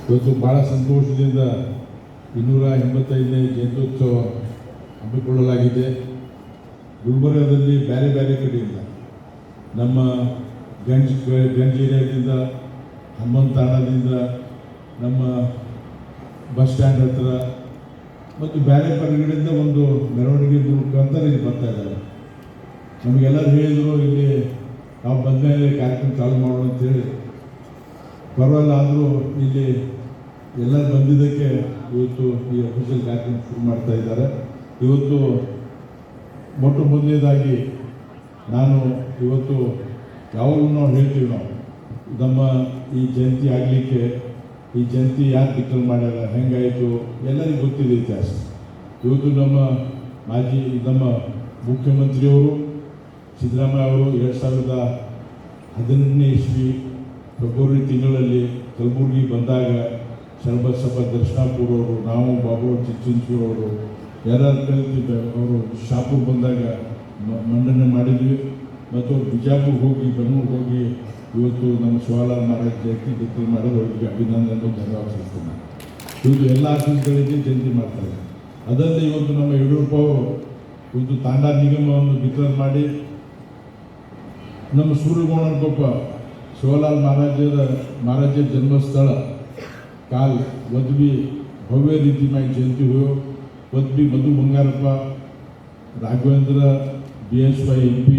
ಇವತ್ತು ಭಾಳ ಸಂತೋಷದಿಂದ 285ನೇ ಜಯಂತ್ಯೋತ್ಸವ ಹಮ್ಮಿಕೊಳ್ಳಲಾಗಿದೆ. ಗುಲ್ಬರ್ಗದಲ್ಲಿ ಬೇರೆ ಬೇರೆ ಕಡೆಯಿಂದ ನಮ್ಮ ಗಂಜ್ ಏರಿಯಾದಿಂದ, ಹನುಮಂತ ತಾಣದಿಂದ, ನಮ್ಮ ಬಸ್ ಸ್ಟ್ಯಾಂಡ್ ಹತ್ರ ಮತ್ತು ಬೇರೆ ಕಡೆಗಳಿಂದ ಒಂದು ಮೆರವಣಿಗೆ ಮುಖಾಂತರ ಇಲ್ಲಿ ಬರ್ತಾ ಇದ್ದಾರೆ. ನಮಗೆಲ್ಲರೂ ಹೇಳಿದರು ಇಲ್ಲಿ ನಾವು ಬಂದ ಮೇಲೆ ಕಾರ್ಯಕ್ರಮ ಚಾಲು ಮಾಡೋಣ ಅಂತೇಳಿ. ಪರವಾಗಿಲ್ಲ ಆದರೂ ಇಲ್ಲಿ ಎಲ್ಲರೂ ಬಂದಿದ್ದಕ್ಕೆ ಇವತ್ತು ಈ ಅಫಿಷಿಯಲ್ ಕಾರ್ಯಕ್ರಮ ಶುರು ಮಾಡ್ತಾ ಇದ್ದಾರೆ. ಇವತ್ತು ಮೊಟ್ಟ ಮೊದಲನೇದಾಗಿ ನಾನು ಇವತ್ತು ಯಾವಾಗಲೂ ನಾವು ಹೇಳ್ತೀವಿ, ನಮ್ಮ ಈ ಜಯಂತಿ ಆಗಲಿಕ್ಕೆ ಈ ಜಯಂತಿ ಯಾರು ಡಿಕ್ಲೇರ್ ಮಾಡ್ಯಾರ, ಹೆಂಗಾಯಿತು ಎಲ್ಲರಿಗೂ ಗೊತ್ತಿದೆ ಇತಿಹಾಸ. ಇವತ್ತು ನಮ್ಮ ಮುಖ್ಯಮಂತ್ರಿಯವರು ಸಿದ್ದರಾಮಯ್ಯ ಅವರು 2018ನೇ ಇಸ್ವಿ ಫೆಬ್ರವರಿ ತಿಂಗಳಲ್ಲಿ ಕಲಬುರಗಿ ಬಂದಾಗ ಶರಬಸಪ್ಪ ದರ್ಶನಾಪುರ ಅವರು, ನಾವು ಬಾಬು ಚಿಂಚೂರವರು ಯಾರು ಕಲಿತಿದ್ದ ಅವರು ಶಾಪುರ್ ಬಂದಾಗ ಮಂಡನೆ ಮಾಡಿದ್ವಿ. ಮತ್ತು ಬಿಜಾಪುರ್ಗೆ ಹೋಗಿ ಬೆಂಗಳೂರಿಗೆ ಹೋಗಿ ಇವತ್ತು ನಮ್ಮ ಶಿವಾಲಾಲ್ ಮಹಾರಾಜ್ ಜಯಂತಿ ಡಿಕ್ಲೇರ್ ಮಾಡೋದು ಅವರಿಗೆ ಅಭಿನಂದನೆ ಧನ್ಯವಾದ ಸಲ್ಲಿಸ್ತೀನಿ. ಇವತ್ತು ಎಲ್ಲ ಆಫೀಸ್ಗಳಿಗೆ ಜಯಂತಿ ಮಾಡ್ತಾರೆ. ಅದಲ್ಲದೆ ಇವತ್ತು ನಮ್ಮ ಯಡಿಯೂರಪ್ಪ ಅವರು ಇವತ್ತು ತಾಂಡಾ ನಿಗಮವನ್ನು ಡಿಕ್ಲೇರ್ ಮಾಡಿ ನಮ್ಮ ಸೂರ್ಯಗೋಣಕೊಪ್ಪ ಶಿವಲಾಲ್ ಮಹಾರಾಜ ಜನ್ಮಸ್ಥಳ ಕಾಲ್ ವದ್ವಿ ಭವ್ಯ ರೀತಿ में जयंती हुई. वद्वी मधु बंगारप्पा, राघवेंद्र, BSY MP,